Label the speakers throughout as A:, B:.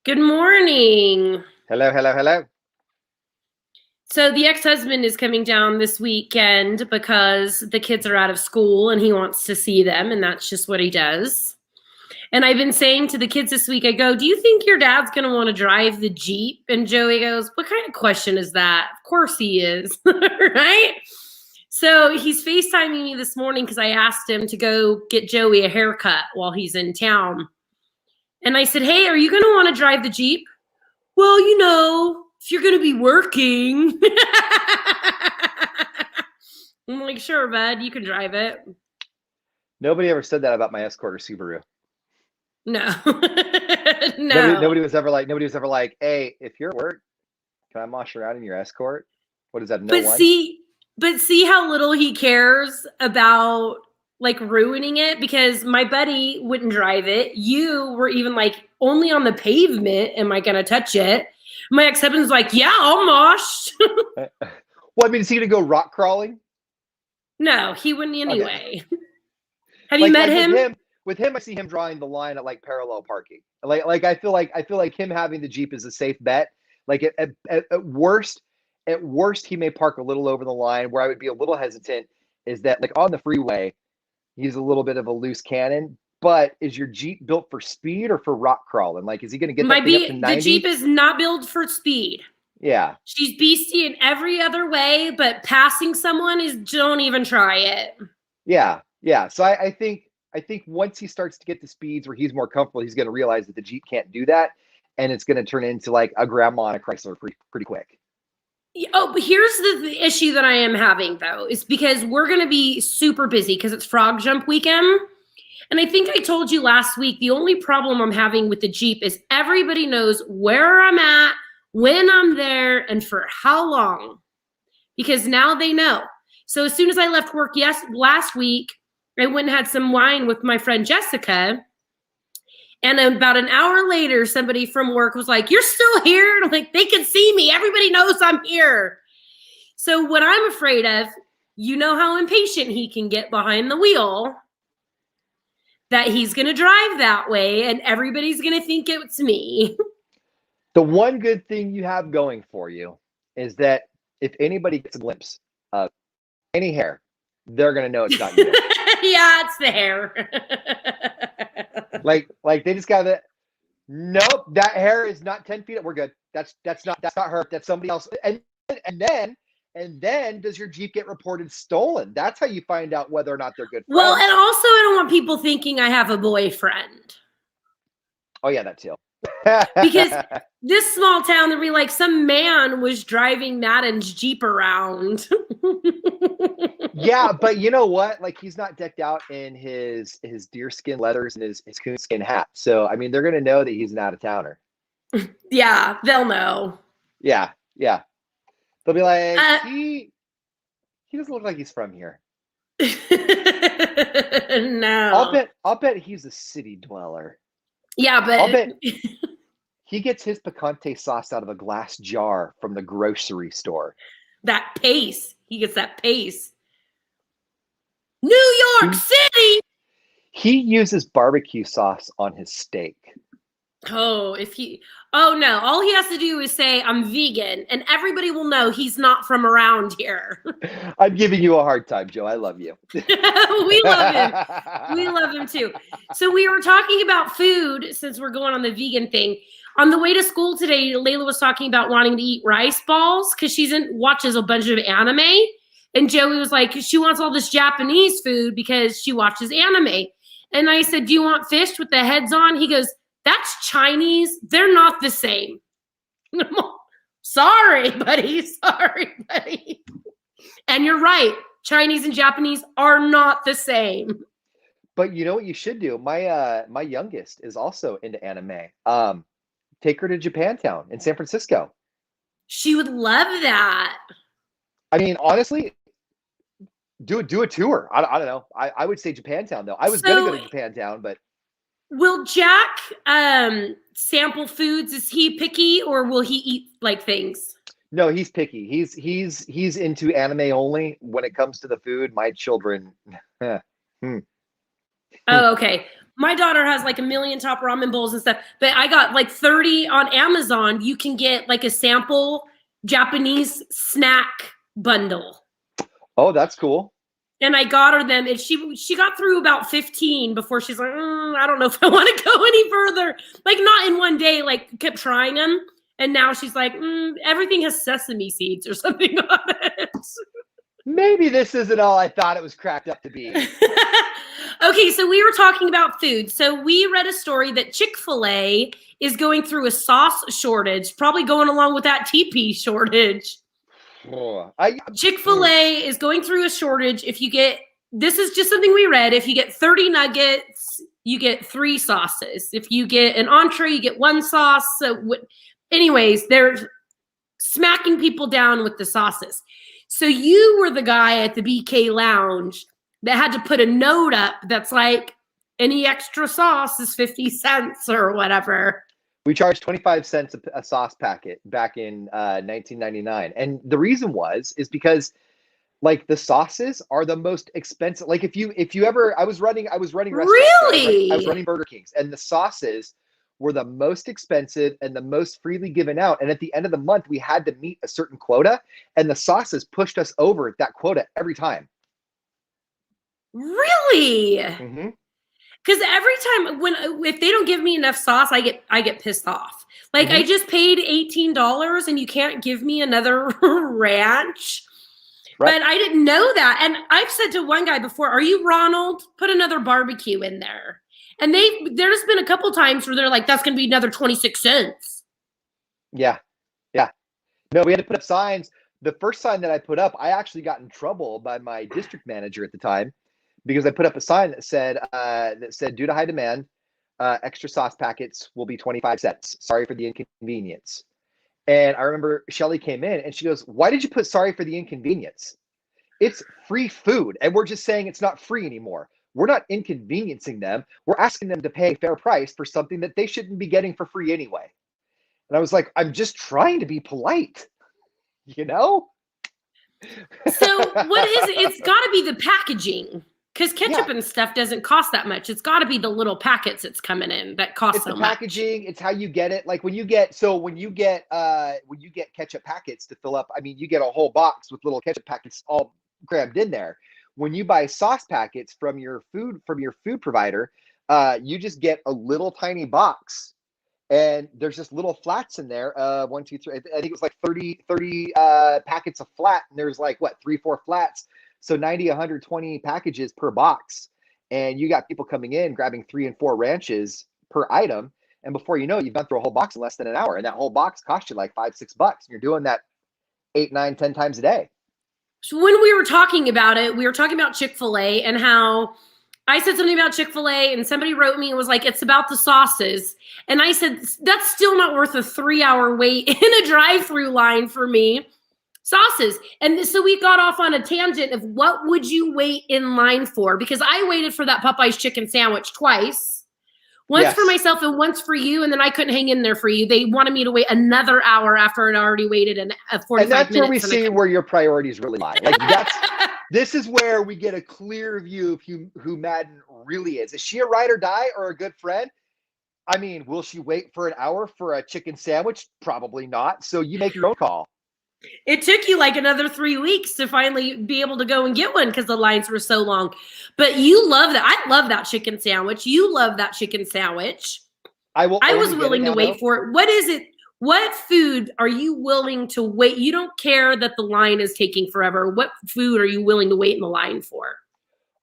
A: Good morning.
B: Hello, hello, hello.
A: So the ex-husband is coming down this weekend because the kids are out of school and he wants to see them, and that's just what he does. And I've been saying to the kids this week, I go, "Do you think your dad's going to want to drive the Jeep?" And Joey goes, "What kind of question is that?" Of course he is, right? So he's FaceTiming me this morning because I asked him to go get Joey a haircut while he's in town. And I said, "Hey, are you going to want to drive the Jeep?" "Well, if you're going to be working." I'm like, "Sure, bud, you can drive it."
B: Nobody ever said that about my Escort or Subaru.
A: No.
B: Nobody,
A: No.
B: nobody was ever like, "Hey, if you're at work, can I mosh around in your Escort?" What is that? No
A: But
B: one.
A: see how little he cares about like ruining it, because my buddy wouldn't drive it. You were even like, "Only on the pavement am I going to touch it." My ex-husband's like, "Yeah, I'll mosh."
B: Well, I mean, is he gonna go rock crawling?
A: No, he wouldn't
B: Okay.
A: anyway. Have you met
B: Like
A: him?
B: with him, I see him drawing the line at like parallel parking. Like I feel like him having the Jeep is a safe bet. Like at worst, he may park a little over the line. Where I would be a little hesitant is that like on the freeway, he's a little bit of a loose cannon. But is your Jeep built for speed or for rock crawling? Like, is he going to get that thing up to
A: The Jeep
B: 90?
A: is not built for speed.
B: Yeah.
A: She's beastie in every other way, but passing someone is, don't even try it.
B: Yeah. Yeah. So I think once he starts to get to speeds where he's more comfortable, he's going to realize that the Jeep can't do that. And it's going to turn into like a grandma on a Chrysler pretty quick.
A: Oh, but here's the issue that I am having though, is because we're going to be super busy because it's Frog Jump weekend. And I think I told you last week, the only problem I'm having with the Jeep is everybody knows where I'm at, when I'm there, and for how long, because now they know. So as soon as I left work last week, I went and had some wine with my friend Jessica. And about an hour later, somebody from work was like, "You're still here?" And I'm like, "They can see me. Everybody knows I'm here." So what I'm afraid of, you know how impatient he can get behind the wheel, that he's going to drive that way and everybody's going to think it's me.
B: The one good thing you have going for you is that if anybody gets a glimpse of any hair, they're going to know it's not you.
A: Yeah, it's the hair.
B: Like they just got that. Nope, that hair is not 10 feet. We're good. That's not her. That's somebody else. And then does your Jeep get reported stolen? That's how you find out whether or not they're good
A: Well,
B: friends.
A: and also I don't want people thinking I have a boyfriend.
B: Oh yeah, that too.
A: Because this small town, there'd be like some man was driving Madden's Jeep around.
B: Yeah, but you know what? Like he's not decked out in his deerskin leathers and his coonskin hat. So I mean, they're gonna know that he's an out of towner.
A: Yeah, they'll know.
B: Yeah, yeah. They'll be like,
A: Uh,
B: he doesn't look like he's from here.
A: no.
B: I'll bet he's a city dweller.
A: Yeah,
B: I'll
A: but
B: bet he gets his picante sauce out of a glass jar from the grocery store.
A: that pace. He gets that pace. New York
B: He
A: City.
B: he uses barbecue sauce on his steak.
A: Oh, oh no, all he has to do is say, "I'm vegan," and everybody will know he's not from around here.
B: I'm giving you a hard time, Joe. I love you.
A: We love him. We love him too. So we were talking about food since we're going on the vegan thing. On the way to school today, Layla was talking about wanting to eat rice balls because watches a bunch of anime. And Joey was like, she wants all this Japanese food because she watches anime. And I said, "Do you want fish with the heads on?" He goes, "That's Chinese. They're not the same." Sorry, buddy. Sorry, buddy. And you're right. Chinese and Japanese are not the same.
B: But you know what you should do? My youngest is also into anime. Take her to Japantown in San Francisco.
A: She would love that.
B: I mean, honestly, do a tour. I don't know. I would say Japantown though. I was gonna go
A: So
B: to Japantown, but
A: will Jack sample foods? Is he picky or will he eat like things?
B: no, he's picky. He's into anime only when it comes to the food. My children,
A: Oh, okay. My daughter has like a million top ramen bowls and stuff, but I got like 30 on Amazon. You can get like a sample Japanese snack bundle.
B: Oh, that's cool.
A: And I got her them, and she got through about 15 before she's like, I don't know if I want to go any further. Like not in one day, like kept trying them. And now she's like, everything has sesame seeds or something on it.
B: Maybe this isn't all I thought it was cracked up to be.
A: Okay, so we were talking about food. So we read a story that Chick-fil-A is going through a sauce shortage, probably going along with that TP shortage. Chick-fil-A is going through a shortage. This is just something we read. If you get 30 nuggets, you get 3 sauces. If you get an entree, you get 1 sauce. So anyways, they're smacking people down with the sauces. So you were the guy at the BK Lounge that had to put a note up that's like, any extra sauce is 50 cents or whatever.
B: We charged 25 cents a sauce packet back in 1999. And the reason is because like the sauces are the most expensive. Like if you ever, I was running restaurants.
A: Really?
B: Right? I was running Burger Kings, and the sauces were the most expensive and the most freely given out. And at the end of the month, we had to meet a certain quota, and the sauces pushed us over that quota every time.
A: Really?
B: Mm-hmm.
A: Because every time if they don't give me enough sauce, I get pissed off. Like I just paid $18 and you can't give me another ranch. Right. But I didn't know that. And I've said to one guy before, "Are you Ronald? Put another barbecue in there." And there's been a couple times where they're like, "That's going to be another 26 cents."
B: Yeah. No, we had to put up signs. The first sign that I put up, I actually got in trouble by my district manager at the time, because I put up a sign that said, due to high demand, extra sauce packets will be 25 cents. Sorry for the inconvenience. And I remember Shelly came in and she goes, "Why did you put sorry for the inconvenience? It's free food. And we're just saying it's not free anymore. We're not inconveniencing them. We're asking them to pay a fair price for something that they shouldn't be getting for free anyway." And I was like, I'm just trying to be polite, you know?
A: So what is it? It's got to be the packaging. Because ketchup and stuff doesn't cost that much. It's got to be the little packets it's coming in that cost so much. It's the
B: packaging. It's how you get it. Like when you get ketchup packets to fill up, I mean, you get a whole box with little ketchup packets all crammed in there. When you buy sauce packets from your food provider, you just get a little tiny box, and there's just little flats in there. 1, 2, 3. I think it was like 30 packets of flat, and there's like 3-4 flats. So 90, 120 packages per box. And you got people coming in, grabbing 3 and 4 ranches per item. And before you know it, you've gone through a whole box in less than an hour. And that whole box cost you like $5-6. And you're doing that 8, 9, 10 times a day.
A: So when we were talking about it, we were talking about Chick-fil-A and how I said something about Chick-fil-A and somebody wrote me and was like, "It's about the sauces." And I said, that's still not worth a 3-hour wait in a drive-through line for me. Sauces. And so we got off on a tangent of what would you wait in line for? Because I waited for that Popeye's chicken sandwich twice. Once for myself and once for you, and then I couldn't hang in there for you. They wanted me to wait another hour after I'd already waited 45 minutes.
B: And that's where we see where your priorities really lie. Like this is where we get a clear view of who Madden really is. Is she a ride or die or a good friend? I mean, will she wait for an hour for a chicken sandwich? Probably not. So you make your own call.
A: It took you like another 3 weeks to finally be able to go and get one because the lines were so long. But you love that. I love that chicken sandwich. You love that chicken sandwich. I was willing to wait for it. What is it? What food are you willing to wait? You don't care that the line is taking forever. What food are you willing to wait in the line for?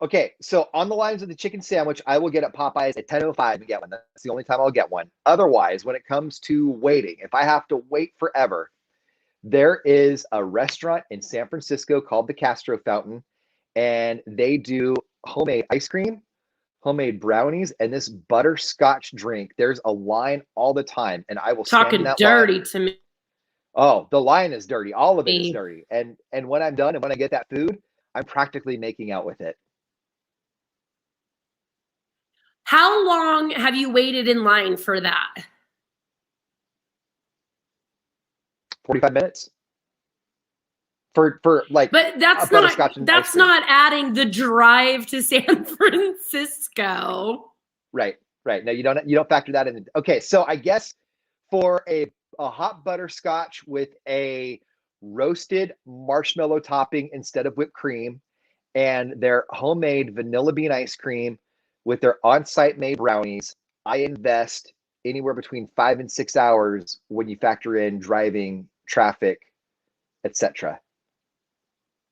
B: Okay, so on the lines of the chicken sandwich, I will get at Popeyes at 10:05 and get one. That's the only time I'll get one. Otherwise, when it comes to waiting, if I have to wait forever, there is a restaurant in San Francisco called the Castro Fountain, and they do homemade ice cream, homemade brownies, and this butterscotch drink. There's a line all the time, and I will stand in that
A: dirty
B: line.
A: To me.
B: Oh, the line is dirty. All of it is dirty. And when I'm done and when I get that food, I'm practically making out with it.
A: How long have you waited in line for that?
B: 45 minutes for like,
A: but that's not adding the drive to San Francisco.
B: Right. No, you don't factor that in. Okay, so I guess for a hot butterscotch with a roasted marshmallow topping instead of whipped cream, and their homemade vanilla bean ice cream with their on-site made brownies, I invest anywhere between 5 and 6 hours when you factor in driving, traffic, etc.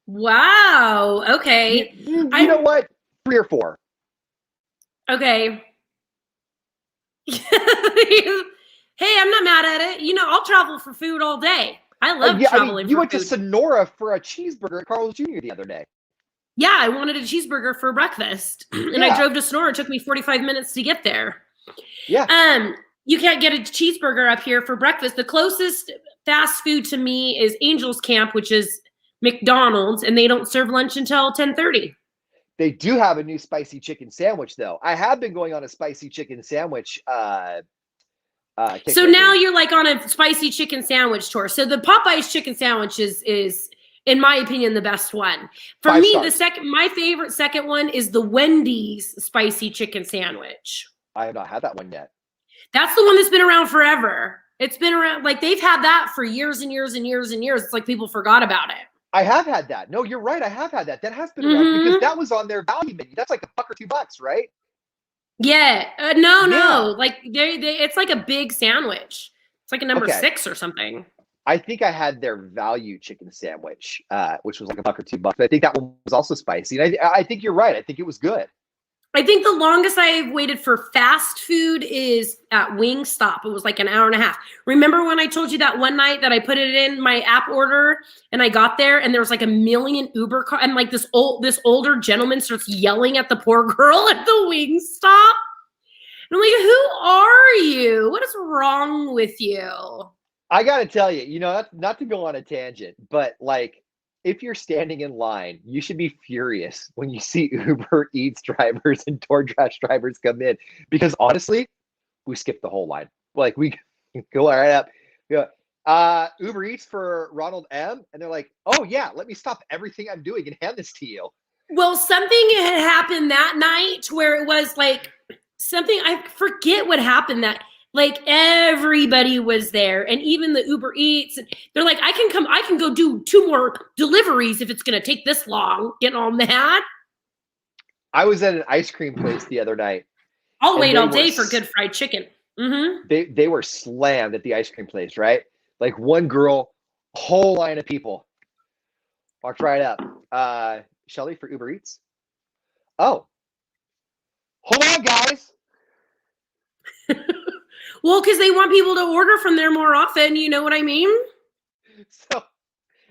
A: Wow. Okay.
B: You know what? 3 or 4.
A: Okay. Hey, I'm not mad at it. You know, I'll travel for food all day. I love
B: Yeah, I mean,
A: traveling
B: you
A: for
B: went to
A: food.
B: Sonora for a cheeseburger at Carl's Jr. the other day.
A: Yeah, I wanted a cheeseburger for breakfast. And I
B: Yeah,
A: drove to Sonora. It took me 45 minutes to get there.
B: yeah.
A: You can't get a cheeseburger up here for breakfast. The closest fast food to me is Angel's Camp, which is McDonald's, and they don't serve lunch until 10:30.
B: They do have a new spicy chicken sandwich, though. I have been going on a spicy chicken sandwich kick
A: So
B: lately.
A: now you're like on a spicy chicken sandwich tour. So the Popeyes chicken sandwich is in my opinion the best one. For
B: 5
A: me,
B: stars.
A: my favorite second one is the Wendy's spicy chicken sandwich.
B: I have not had that one yet.
A: That's the one that's been around forever. It's been around, like they've had that for years and years and years and years. It's like people forgot about it.
B: I have had that. No, you're right. I have had that. That has been around because that was on their value menu. That's like $1 or $2, right?
A: Yeah. No.
B: Yeah.
A: Like it's like a big sandwich. It's like a number 6 or something.
B: I think I had their value chicken sandwich, which was like $1 or $2. But I think that one was also spicy. And I think you're right. I think it was good.
A: I think the longest I've waited for fast food is at Wingstop. It was like an hour and a half. Remember when I told you that one night that I put it in my app order and I got there and there was like a million Uber car and like this older gentleman starts yelling at the poor girl at the Wingstop. And I'm like, who are you? What is wrong with you?
B: I got to tell you, not to go on a tangent, but like, if you're standing in line, you should be furious when you see Uber Eats drivers and DoorDash drivers come in, because honestly, we skip the whole line. Like we go right up, Uber Eats for Ronald M, and they're like, "Oh yeah, let me stop everything I'm doing and hand this to you."
A: Well, something had happened that night where it was like something, I forget what happened, that like everybody was there, and even the Uber Eats, they're like, I can go do 2 more deliveries if it's going to take this long. Getting all mad.
B: I was at an ice cream place the other night.
A: I'll wait all day for good fried chicken. Mm-hmm.
B: They were slammed at the ice cream place, right? Like one girl, whole line of people walked right up. Shelly for Uber Eats. Oh, hold on, guys.
A: Well, because they want people to order from there more often. You know what I mean?
B: So,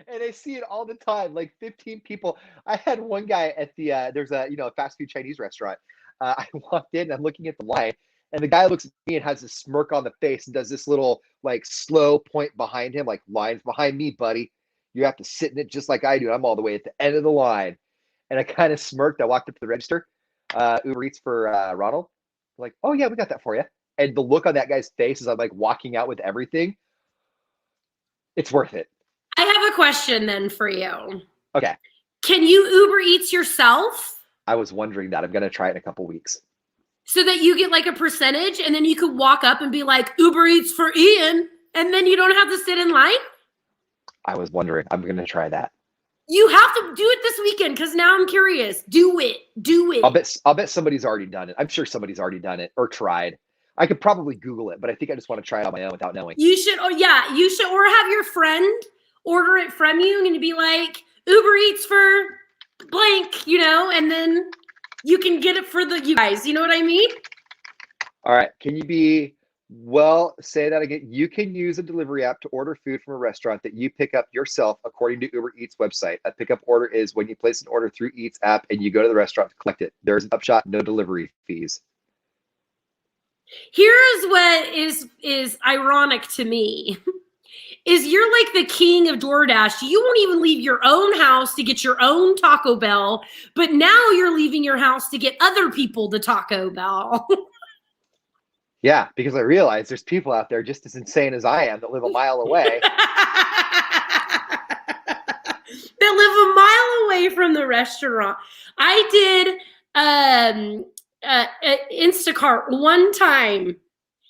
B: and I see it all the time. Like 15 people. I had one guy at the there's a fast food Chinese restaurant. I walked in. I'm looking at the line, and the guy looks at me and has a smirk on the face and does this little like slow point behind him, like, lines behind me, buddy. You have to sit in it just like I do. I'm all the way at the end of the line, and I kind of smirked. I walked up to the register. Uber Eats for Ronald. I'm like, oh yeah, we got that for you. And the look on that guy's face as I'm like walking out with everything, it's worth it.
A: I have a question then for you.
B: Okay.
A: Can you Uber Eats yourself?
B: I was wondering that. I'm going to try it in a couple weeks.
A: So that you get like a percentage, and then you could walk up and be like, Uber Eats for Ian, and then you don't have to sit in line?
B: I was wondering. I'm going to try that.
A: You have to do it this weekend, because now I'm curious. Do it.
B: I'll bet somebody's already done it. I'm sure somebody's already done it or tried. I could probably Google it, but I think I just want to try it on my own without knowing.
A: You should, or have your friend order it from you and be like, Uber Eats for blank, and then you can get it for you guys. You know what I mean?
B: All right. Can you say that again? You can use a delivery app to order food from a restaurant that you pick up yourself, according to Uber Eats website. A pickup order is when you place an order through Eats app and you go to the restaurant to collect it. There's an upshot, no delivery fees.
A: Here's what is ironic to me. Is you're like the king of DoorDash. You won't even leave your own house to get your own Taco Bell, but now you're leaving your house to get other people the Taco Bell.
B: Yeah, because I realize there's people out there just as insane as I am that live a mile away.
A: That live a mile away from the restaurant. I did Instacart one time,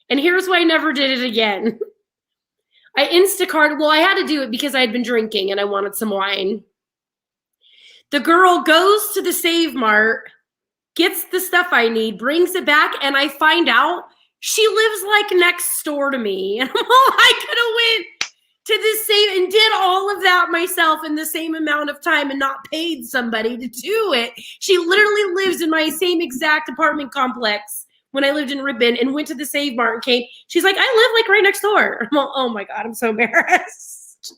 A: and here's why I never did it again. I Instacart. Well, I had to do it because I had been drinking and I wanted some wine. The girl goes to the Save Mart, gets the stuff I need, brings it back, and I find out she lives like next door to me. And I could have went to the same and did all of that myself in the same amount of time and not paid somebody to do it. She literally lives in my same exact apartment complex when I lived in Ribbon, and went to the Save Mart and came. She's like, I live like right next door. I'm like, oh my God, I'm so embarrassed.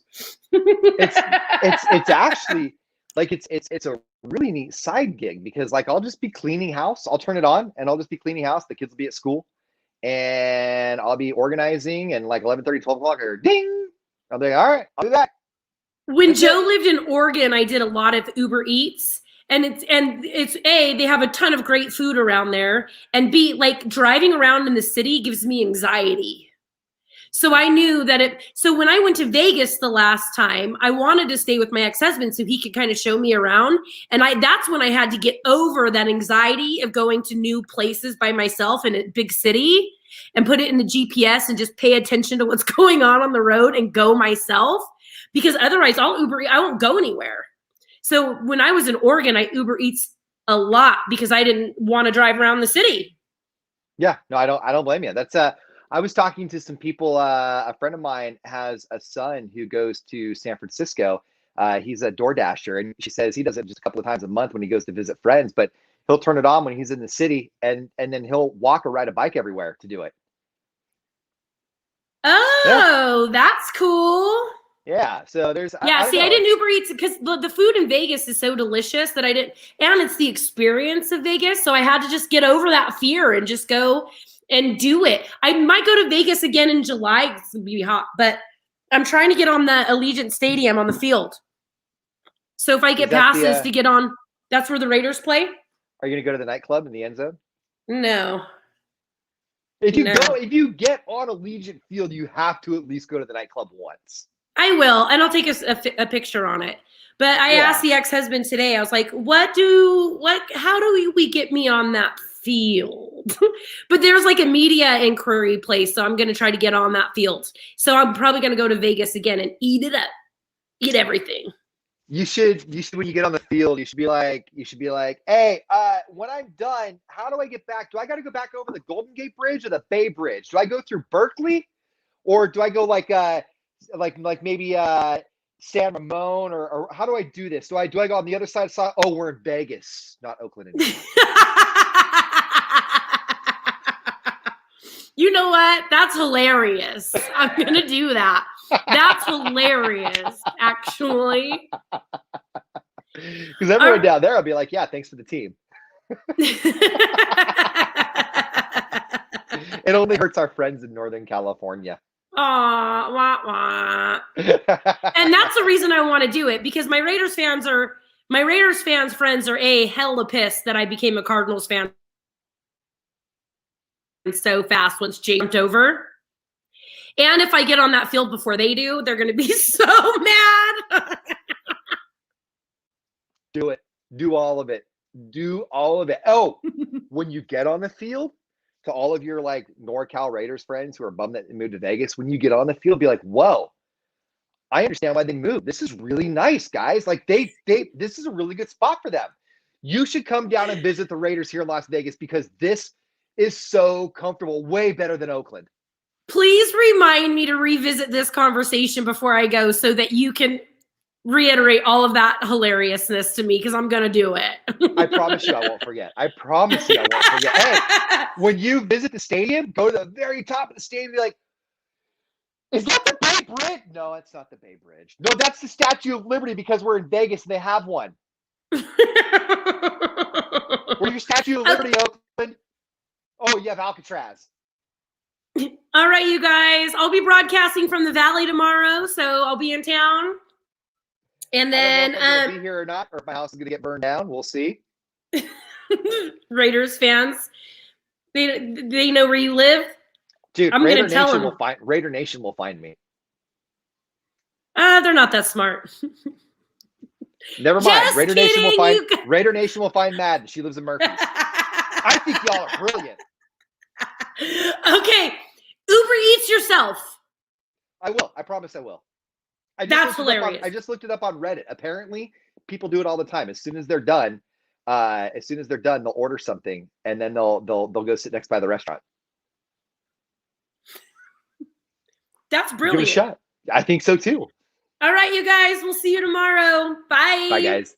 B: It's actually like it's a really neat side gig, because like I'll just be cleaning house. I'll turn it on and I'll just be cleaning house. The kids will be at school and I'll be organizing, and like 11:30, 12 o'clock, or ding. I'll be like, all right, I'll do that.
A: When Joe lived in Oregon, I did a lot of Uber Eats. And it's A, they have a ton of great food around there. And B, like driving around in the city gives me anxiety. So I knew that so when I went to Vegas the last time, I wanted to stay with my ex-husband so he could kind of show me around. And that's when I had to get over that anxiety of going to new places by myself in a big city and put it in the GPS and just pay attention to what's going on the road and go myself. Because otherwise I won't go anywhere. So when I was in Oregon, I Uber Eats a lot because I didn't want to drive around the city.
B: Yeah, no, I don't blame you. That's I was talking to some people. A friend of mine has a son who goes to San Francisco. He's a Door Dasher, and she says he does it just a couple of times a month when he goes to visit friends. But he'll turn it on when he's in the city, and then he'll walk or ride a bike everywhere to do it.
A: Oh, yeah. That's cool.
B: Yeah, so there's
A: I didn't Uber Eats because the food in Vegas is so delicious that I didn't, and it's the experience of Vegas, so I had to just get over that fear and just go and do it. I might go to Vegas again in July. It's gonna be hot, but I'm trying to get on the Allegiant Stadium on the field. So if I get passes to get on, that's where the Raiders play.
B: Are you gonna go to the nightclub in the end zone?
A: No.
B: If you get on Allegiant Field, you have to at least go to the nightclub once.
A: I will, and I'll take a picture on it. But I asked the ex-husband today, I was like, how do we get me on that field? But there's like a media inquiry place, so I'm going to try to get on that field. So I'm probably going to go to Vegas again and eat it up. Eat everything.
B: You should when you get on the field, you should be like, hey, when I'm done, how do I get back? Do I got to go back over the Golden Gate Bridge or the Bay Bridge? Do I go through Berkeley, or do I go like maybe San Ramon, or how do I do this? Do I go on the other side? Oh, we're in Vegas, not Oakland anymore.
A: You know what? That's hilarious. I'm gonna do that. That's hilarious, actually.
B: Because everyone down there will be like, yeah, thanks for the team. It only hurts our friends in Northern California.
A: Aw, wah, wah. And that's the reason I want to do it, because my Raiders fans friends are hella pissed that I became a Cardinals fan so fast once Jay jumped over. And if I get on that field before they do, they're going to be so mad.
B: Do it. Do all of it. Do all of it. Oh, when you get on the field, to all of your like NorCal Raiders friends who are bummed that they moved to Vegas, when you get on the field, be like, whoa, I understand why they moved. This is really nice, guys. Like this is a really good spot for them. You should come down and visit the Raiders here in Las Vegas, because this is so comfortable, way better than Oakland.
A: Please remind me to revisit this conversation before I go, so that you can reiterate all of that hilariousness to me, because I'm going to do it.
B: I promise you I won't forget. I promise you I won't forget. Hey, when you visit the stadium, go to the very top of the stadium and be like, is that the Bay Bridge? No, it's not the Bay Bridge. No, that's the Statue of Liberty, because we're in Vegas and they have one. Where's your Statue of Liberty, Oakland? Oh, you have Alcatraz.
A: All right, you guys. I'll be broadcasting from the Valley tomorrow, so I'll be in town. And then
B: I don't know if I'm gonna be here or not, or if my house is gonna get burned down. We'll see.
A: Raiders fans, they know where you live.
B: Dude, I'm gonna tell them. Raider Nation will find me.
A: They're not that smart.
B: Never mind. Raider Nation will find Madden. She lives in Murphy's. I think y'all are brilliant.
A: Okay, Uber Eats yourself.
B: I will. I promise I will.
A: That's hilarious.
B: I just looked it up on Reddit. Apparently, people do it all the time. As soon as they're done, they'll order something and then they'll go sit next by the restaurant.
A: That's brilliant.
B: Give it a shot. I think so too.
A: All right, you guys. We'll see you tomorrow. Bye.
B: Bye, guys.